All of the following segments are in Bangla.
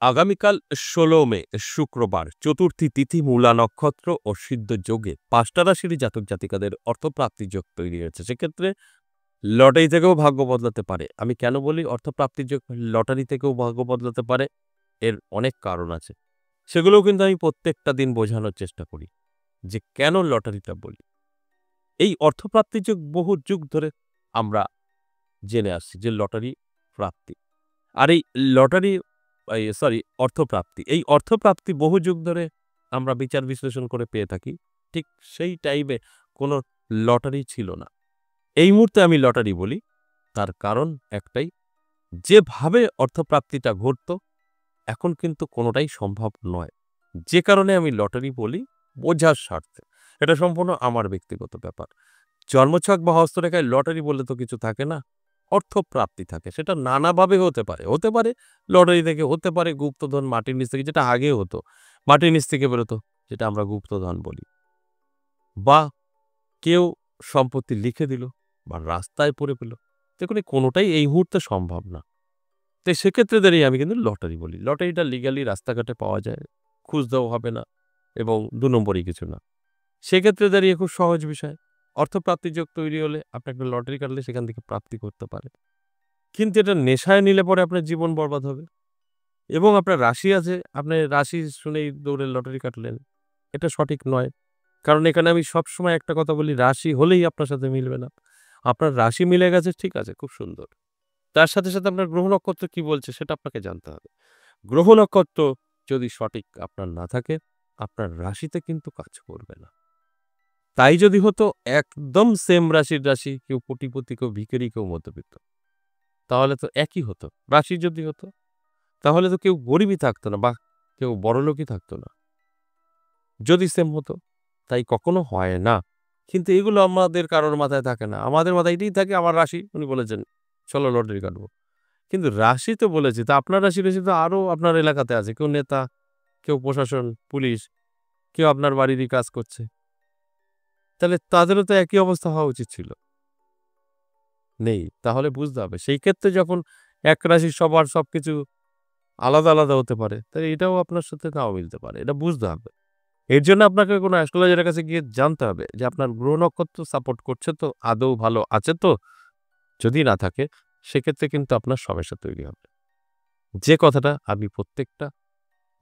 আগামীকাল ১৬ মে শুক্রবার চতুর্থী তিথি মূলা নক্ষত্র ও সিদ্ধ যোগে ৫টা রাশির জাতক জাতিকাদের অর্থপ্রাপ্তির যোগ তৈরি হয়েছে। সেক্ষেত্রে লটারি থেকেও ভাগ্য বদলাতে পারে। আমি কেন বলি অর্থপ্রাপ্তির যোগ লটারি থেকেও ভাগ্য বদলাতে পারে? এর অনেক কারণ আছে। সেগুলোও কিন্তু আমি প্রত্যেকটা দিন বোঝানোর চেষ্টা করি যে কেন লটারিটা বলি। এই অর্থপ্রাপ্তির যোগ বহু যুগ ধরে আমরা জেনে আসছি যে লটারি প্রাপ্তি। আর এই লটারি অর্থপ্রাপ্তি। এই অর্থপ্রাপ্তি বহু যুগ ধরে আমরা বিচার বিশ্লেষণ করে পেয়ে থাকি। ঠিক সেই টাইমে কোনো লটারি ছিল না। এই মুহূর্তে আমি লটারি বলি, তার কারণ একটাই, যেভাবে অর্থপ্রাপ্তিটা ঘটতো, এখন কিন্তু কোনোটাই সম্ভব নয়। যে কারণে আমি লটারি বলি বোঝার স্বার্থে। এটা সম্পূর্ণ আমার ব্যক্তিগত ব্যাপার। জন্মছক বা হস্তরেখায় লটারি বলে তো কিছু থাকে না। অর্থপ্রাপ্তি থাকে। সেটা নানাভাবে হতে পারে। হতে পারে লটারি থেকে, হতে পারে গুপ্তধন মাটির নিচ থেকে, যেটা আগে হতো। মাটির নিচ থেকে বেরোতো, যেটা আমরা গুপ্তধন বলি। বা কেউ সম্পত্তি লিখে দিল বা রাস্তায় পড়ে পেল। দেখুন এই কোনোটাই এই মুহূর্তে সম্ভব না। তো সেক্ষেত্রে দাঁড়িয়ে আমি কিন্তু লটারি বলি। লটারিটা লিগালি রাস্তাঘাটে পাওয়া যায়। খুঁজতেও হবে না এবং ২ নম্বরই কিছু না। সেক্ষেত্রে দাঁড়িয়ে খুব সহজ বিষয়। অর্থপ্রাপ্তির যোগ তৈরি হলে আপনি একটা লটারি কাটলে সেখান থেকে প্রাপ্তি করতে পারেন। কিন্তু এটা নেশায় নিলে পরে আপনার জীবন বরবাদ হবে। এবং আপনার রাশি আছে, আপনি রাশি শুনেই দৌড়ে লটারি কাটলেন। এটা সঠিক নয়। কারণ এখানে আমি সবসময় একটা কথা বলি, রাশি হলেই আপনার সাথে মিলবে না। আপনার রাশি মিলে গেছে, ঠিক আছে, খুব সুন্দর। তার সাথে, সাথে আপনার গ্রহ নক্ষত্র কি বলছে সেটা আপনাকে জানতে হবে। গ্রহ নক্ষত্র যদি সঠিক আপনার না থাকে, আপনার রাশিতে কিন্তু কাজ করবে না। তাই যদি হতো একদম সেম রাশির রাশি, কেউ কোটিপতি, কেউ ভিখারি, কেউ মধ্যবিত্ত, তাহলে তো একই হতো। রাশি যদি হতো, তাহলে তো কেউ গরিবই থাকতো না বা কেউ বড়লোকই থাকতো না। যদি সেম হতো, তাই কখনো হয় না। কিন্তু এগুলো আমাদের কারোর মাথায় থাকে না। আমাদের মাথায় এটাই থাকে, আমার রাশি, উনি বলেছেন, চলো লটারি কাটবো। কিন্তু রাশি তো বলেছি, তা আপনার রাশি তো আরো আপনার এলাকাতে আছে। কেউ নেতা, কেউ প্রশাসন, পুলিশ, কেউ আপনার বাড়িরই কাজ করছে। তাহলে তাদেরও তো একই অবস্থা হওয়া উচিত ছিল। নেই। তাহলে বুঝতে হবে। সেই ক্ষেত্রে যখন এক রাশির সবার সবকিছু আলাদা, আলাদা হতে পারে, তাহলে এটাও আপনার সাথে নাও মিলতে পারে। এটা বুঝতে হবে। এর জন্য আপনাকে কোনো অ্যাস্ট্রোলজারের কাছে গিয়ে জানতে হবে যে আপনার গ্রহ নক্ষত্র সাপোর্ট করছে তো, আদৌ ভালো আছে তো? যদি না থাকে, সেক্ষেত্রে কিন্তু আপনার সমস্যা তৈরি হবে। যে কথাটা আমি প্রত্যেকটা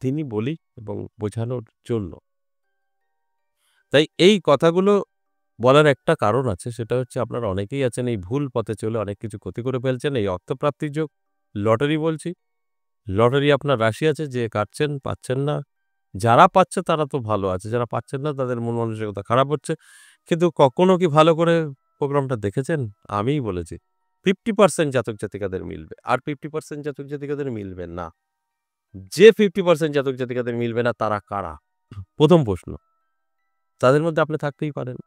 দিনই বলি এবং বোঝানোর জন্য। তাই এই কথাগুলো বলার একটা কারণ আছে, সেটা হচ্ছে আপনারা অনেকেই আছেন এই ভুল পথে চলে অনেক কিছু ক্ষতি করে ফেলছেন। এই অর্থপ্রাপ্তির যোগ, লটারি বলছি। লটারি আপনার রাশি আছে, যে কাটছেন, পাচ্ছেন না। যারা পাচ্ছে তারা তো ভালো আছে, যারা পাচ্ছেন না তাদের মন মানসিকতা খারাপ হচ্ছে। কিন্তু কখনো কি ভালো করে প্রোগ্রামটা দেখেছেন? আমিই বলেছি 50% জাতক জাতিকাদের মিলবে, আর 50% জাতক জাতিকাদের মিলবে না। যে 50% জাতক জাতিকাদের মিলবে না তারা কারা? প্রথম প্রশ্ন। তাদের মধ্যে আপনি থাকতেই পারেন।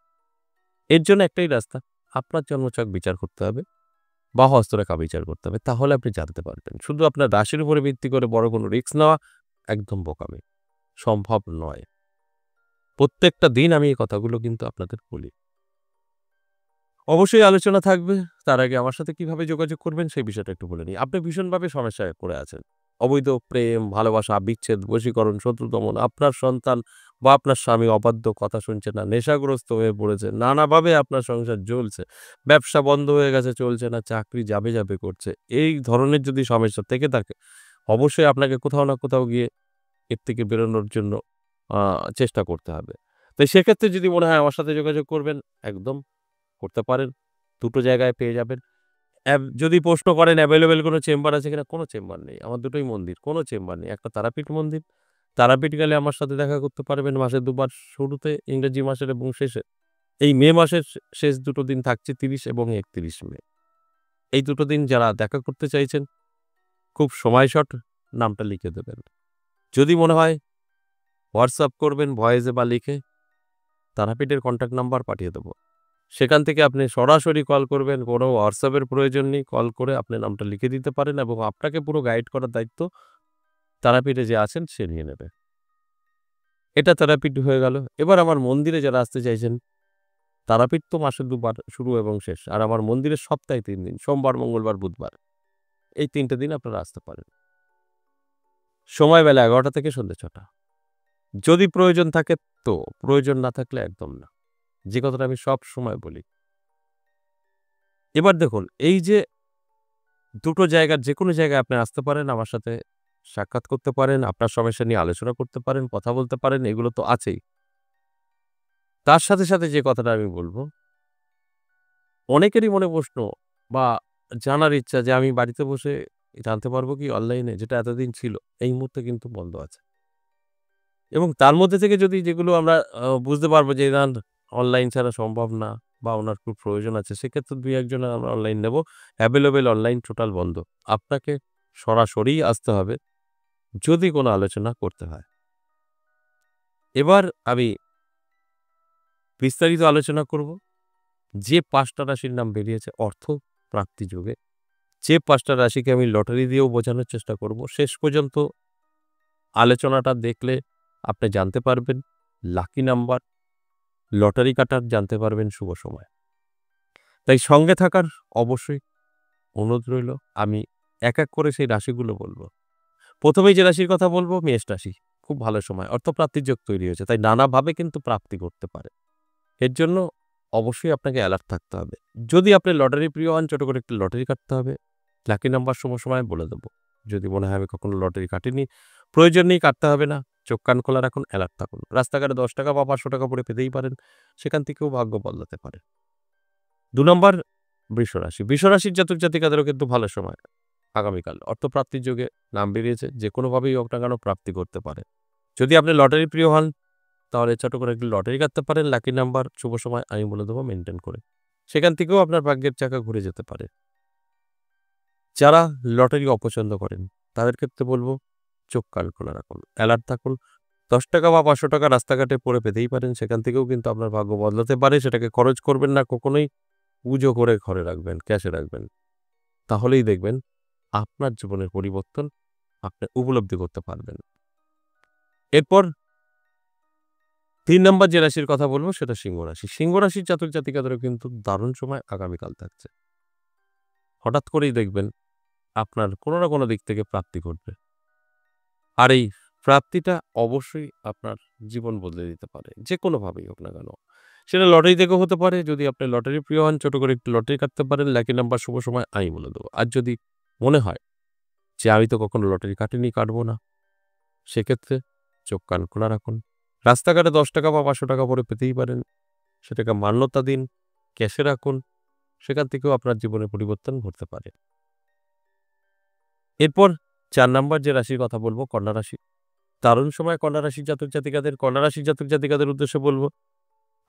এর জন্য একটাই রাস্তা, আপনার জন্মছক বিচার করতে হবে বা হস্তরেখা বিচার করতে হবে। তাহলে আপনি জানতে পারবেন। শুধু আপনার রাশির উপরে ভিত্তি করে বড় কোনো রিস্ক নেওয়া একদম বোকামি। সম্ভব নয়। প্রত্যেকটা দিন আমি এই কথাগুলো কিন্তু আপনাদের বলি। অবশ্যই আলোচনা থাকবে। তার আগে আমার সাথে কিভাবে যোগাযোগ করবেন সেই বিষয়টা একটু বলে নিই। আপনি ভীষণভাবে সমস্যায় পড়ে আছেন। অবৈধ প্রেম, ভালোবাসা, বিচ্ছেদ, বশীকরণ, শত্রু দমন, আপনার সন্তান বা আপনার স্বামী অবাধ্য, কথা শুনছে না, নেশাগ্রস্ত হয়ে পড়েছে, নানাভাবে আপনার সংসার জ্বলছে, ব্যবসা বন্ধ হয়ে গেছে, চলছে না, চাকরি যাবে, যাবে করছে। এই ধরনের যদি সমস্যা থেকে থাকে, অবশ্যই আপনাকে কোথাও না কোথাও গিয়ে এর থেকে বেরোনোর জন্য আ চেষ্টা করতে হবে। তো সেক্ষেত্রে যদি মনে হয় আমার সাথে যোগাযোগ করবেন, একদম করতে পারেন। দুটো জায়গায় পেয়ে যাবেন। যদি প্রশ্ন করেন এভেইলেবল কোনো চেম্বার আছে কিনা? কোনো চেম্বার নেই। আমার দুটোই মন্দির। কোনো চেম্বার নেই। একটা তারাপীঠ মন্দির। তারাপীঠ গেলে আমার সাথে দেখা করতে পারবেন মাসে ২ বার, শুরুতে ইংরেজি মাসের এবং শেষে। এই মে মাসের শেষ দুটো দিন থাকছে ৩০ এবং ৩১ মে। এই দুটো দিন যারা দেখা করতে চাইছেন, খুব সময় শর্ট, নামটা লিখে দেবেন। যদি মনে হয় হোয়াটসঅ্যাপ করবেন ভয়েসে বা লিখে, তারাপীঠের কন্ট্যাক্ট নাম্বার পাঠিয়ে দেব। সেখান থেকে আপনি সরাসরি কল করবেন, কোনো হোয়াটসঅ্যাপের প্রয়োজন নেই। কল করে আপনি নামটা লিখে দিতে পারেন এবং আপনাকে পুরো গাইড করার দায়িত্ব তারাপীঠে যে আছেন সে নিয়ে নেবে। এটা তারাপীঠ হয়ে গেল। এবার আমার মন্দিরে যারা আসতে চাইছেন, তারাপীঠ তো মাসে ২ বার, শুরু এবং শেষ। আর আমার মন্দিরে সপ্তাহে ৩ দিন, সোমবার, মঙ্গলবার, বুধবার। এই ৩ টে দিন আপনারা আসতে পারেন। সময় বেলা ১১টা থেকে সন্ধ্যে ৬টা। যদি প্রয়োজন থাকে তো, প্রয়োজন না থাকলে একদম না। যে কথাটা আমি সবসময় বলি। এবার দেখুন এই যে দুটো জায়গার যেকোনো জায়গায় আপনি আসতে পারেন, আমার সাথে সাক্ষাৎ করতে পারেন, আপনার সমস্যা নিয়ে আলোচনা করতে পারেন, কথা বলতে পারেন, এগুলো তো আছেই। তার সাথে, সাথে যে কথাটা আমি বলব, অনেকেরই মনে প্রশ্ন বা জানার ইচ্ছা যে আমি বাড়িতে বসে জানতে পারবো কি অনলাইনে? যেটা এতদিন ছিল, এই মুহূর্তে কিন্তু বন্ধ আছে। এবং তার মধ্যে থেকে যদি যেগুলো আমরা বুঝতে পারবো যে না অনলাইন ছাড়া সম্ভব না বা উনার খুব প্রয়োজন আছে, সেক্ষেত্রে ২-১ জনের আমরা অনলাইন নেব। এভেইলেবল অনলাইন টোটাল বন্ধ। আপনাকে সরাসরিই আসতে হবে যদি কোনো আলোচনা করতে হয়। এবার আমি বিস্তারিত আলোচনা করব। যে ৫ টা রাশির নাম বেরিয়েছে অর্থ প্রাপ্তি যোগে, যে ৫ টা রাশিকে আমি লটারি দিয়েও বোঝানোর চেষ্টা করব, শেষ পর্যন্ত আলোচনাটা দেখলে আপনি জানতে পারবেন লাকি নাম্বার, লটারি কাটার জানতে পারবেন শুভ সময়। তাই সঙ্গে থাকার অবশ্যই অনুরোধ রইল। আমি এক, এক করে সেই রাশিগুলো বলব। ১ম এই যে রাশির কথা বলব মেষ রাশি। খুব ভালো সময়। অর্থপ্রাপ্তির যোগ তৈরি হয়েছে। তাই নানাভাবে কিন্তু প্রাপ্তি ঘটতে পারে। এর জন্য অবশ্যই আপনাকে অ্যালার্ট থাকতে হবে। যদি আপনি লটারি প্রিয় হন, ছোট করে একটি লটারি কাটতে হবে। লাকি নাম্বার শুভ সময় বলে দেব। যদি মনে হয় আমি কখনো লটারি কাটিনি, প্রয়োজন নেই কাটতে হবে না। চোখ কান খোলা রাখুন, অ্যালার্ট থাকুন। রাস্তাঘাটে ৳১০ বা ৳৫০০ পড়ে পেতেই পারেন। সেখান থেকেও ভাগ্য বদলাতে পারে। ২ নম্বর বৃষরাশি। বৃষরাশির জাতক জাতিকাদেরও কিন্তু ভালো সময় আগামীকাল। অর্থপ্রাপ্তির যোগে নাম বেরিয়েছে। যেকোনোভাবেই হোক না কেন প্রাপ্তি করতে পারে। যদি আপনি লটারি প্রিয় হন, তাহলে ছোট করে একটি লটারি কাটতে পারেন। লাকি নাম্বার শুভ সময় আমি বলে দেব মেইনটেইন করে। সেখান থেকেও আপনার ভাগ্যের চাকা ঘুরে যেতে পারে। যারা লটারি অপছন্দ করেন, তাদের ক্ষেত্রে বলব চোখ কান খোলা রাখুন। অ্যালার্ট থাকুন। ৳১০ বা ৳৫০০ রাস্তাঘাটে পড়ে পেতেই পারেন। সেখান থেকেও কিন্তু আপনার ভাগ্য বদলাতে পারে। সেটাকে খরচ করবেন না কখনোই। পুজো করে ঘরে রাখবেন, ক্যাশে রাখবেন। তাহলেই দেখবেন আপনার জীবনের পরিবর্তন আপনি উপলব্ধি করতে পারবেন। এরপর ৩ নম্বর যে রাশির কথা বলব সেটা সিংহ রাশি। সিংহ রাশির জাতক জাতিকাদেরও কিন্তু দারুণ সময় আগামীকাল থাকছে। হঠাৎ করেই দেখবেন আপনার কোনো না কোনো দিক থেকে প্রাপ্তি ঘটবে। আর এই প্রাপ্তিটা অবশ্যই আপনার জীবন বদলে দিতে পারে। যেকোনোভাবেই হোক না কেন। সেটা লটারি থেকেও হতে পারে। যদি আপনি লটারি প্রিয় হন, ছোট করে একটু লটারি কাটতে পারেন। লাকি নাম্বার শুভ সময় আমি বলে দেব। আর যদি মনে হয় যে আমি তো কখনো লটারি কাটিনি, কাটবো না, সেক্ষেত্রে চোখ কান খোলা রাখুন। রাস্তাঘাটে ৳১০ বা ৳৫০০ করে পেতেই পারেন। সেটাকে মান্যতা দিন, ক্যাশে রাখুন। সেখান থেকেও আপনার জীবনে পরিবর্তন ঘটতে পারে। এরপর ৪ নাম্বার যে রাশির কথা বলব কন্যা রাশি। দারুণ সময় কন্যা রাশির জাতক জাতিকাদের। কন্যা রাশির জাতক জাতিকাদের উদ্দেশ্যে বলব,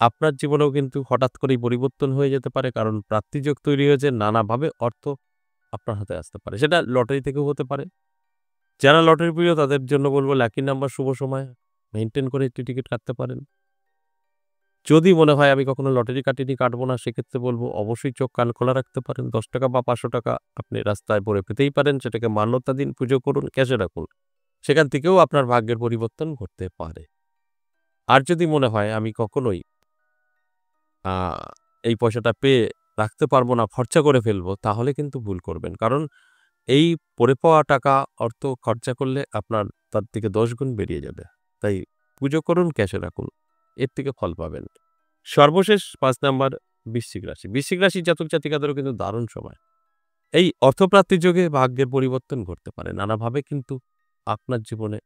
আপনার জীবনেও কিন্তু হঠাৎ করেই পরিবর্তন হয়ে যেতে পারে। কারণ প্রাপ্তিযোগ তৈরি হয়েছে। নানাভাবে অর্থ আপনার হাতে আসতে পারে। সেটা লটারি থেকেও হতে পারে। যারা লটারি প্রিয় তাদের জন্য বলব লাকি নাম্বার শুভ সময় মেইনটেইন করে একটি টিকিট কাটতে পারেন। যদি মনে হয় আমি কখনো লটারি কাটিনি, কাটবো না, সেক্ষেত্রে বলব অবশ্যই চোখ কান খোলা রাখতে পারেন। ৳১০ বা ৳৫০০ আপনি রাস্তায় পড়ে পেতেই পারেন। সেটাকে মান্যতা দিন, পুজো করুন, ক্যাশে রাখুন। সেখান থেকেও আপনার ভাগ্যের পরিবর্তন ঘটতে পারে। আর যদি মনে হয় আমি কখনোই আ এই পয়সাটা পেয়ে রাখতে পারবো না, খরচা করে ফেলবো, তাহলে কিন্তু ভুল করবেন। কারণ এই পড়ে পাওয়া টাকা অর্থ খরচা করলে আপনার তার থেকে ১০ গুণ বেরিয়ে যাবে। তাই পুজো করুন, ক্যাশে রাখুন। এর থেকে ফল পাবেন। সর্বশেষ ৫ নাম্বার বৃশ্চিক রাশি। বৃশ্চিক রাশির জাতক জাতিকাদেরও কিন্তু দারুণ সময়। এই অর্থপ্রাপ্তির যোগে ভাগ্যের পরিবর্তন ঘটতে পারে। নানাভাবে কিন্তু আপনার জীবনে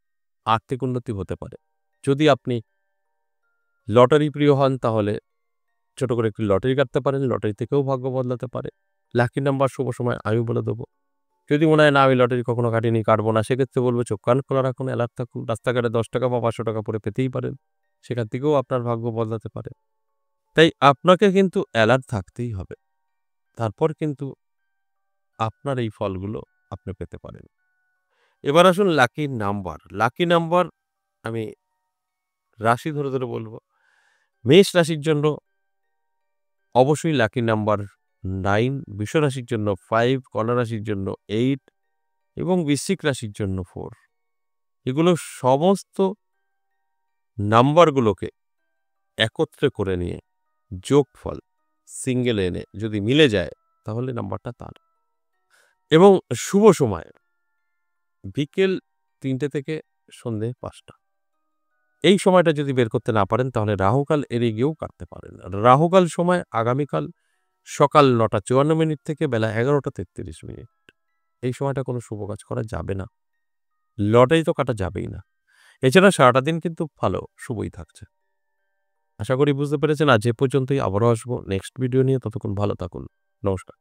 আর্থিক উন্নতি হতে পারে। যদি আপনি লটারি প্রিয় হন তাহলে ছোট করে একটি লটারি কাটতে পারেন। লটারি থেকেও ভাগ্য বদলাতে পারে। লাকি নাম্বার শুভ সময় আমি বলে দেব। যদি মনে হয় না আমি লটারি কখনো কাটিনি, কাটবো না, সেক্ষেত্রে বলব চোখ কান খোলা রাখুন, অ্যালার্ট থাকুন। রাস্তাঘাটে ৳১০ বা ৳৫০০ পড়ে পেতেই পারেন। সেখান থেকেও আপনার ভাগ্য বদলাতে পারে। তাই আপনাকে কিন্তু অ্যালার্ট থাকতেই হবে। তারপর কিন্তু আপনার এই ফলগুলো আপনি পেতে পারেন। এবার আসুন লাকি নাম্বার। লাকি নাম্বার আমি রাশি ধরে, ধরে বলব। মেষ রাশির জন্য অবশ্যই লাকি নাম্বার ৯, বৃষ রাশির জন্য ৫, কন্যা রাশির জন্য ৮ এবং বৃশ্চিক রাশির জন্য ৪। এগুলো সমস্ত নাম্বারগুলোকে একত্রে করে নিয়ে যোগফল সিঙ্গেল এনে যদি মিলে যায় তাহলে নাম্বারটা তার। এবং শুভ সময় বিকেল 3টে থেকে সন্ধে 5টা। এই সময়টা যদি বের করতে না পারেন তাহলে রাহুকাল এড়িয়ে গিয়েও কাটতে পারেন। রাহুকাল সময় আগামীকাল সকাল 9:54 থেকে বেলা 11:33। এই সময়টা কোনো শুভ কাজ করা যাবে না। লটারি তো কাটা যাবেই না। এছাড়া সারাটা দিন কিন্তু ভালো, শুভই থাকছে। আশা করি বুঝতে পেরেছেন। আজ এ পর্যন্তই। আবারও আসবো নেক্সট ভিডিও নিয়ে। ততক্ষণ ভালো থাকুন। নমস্কার।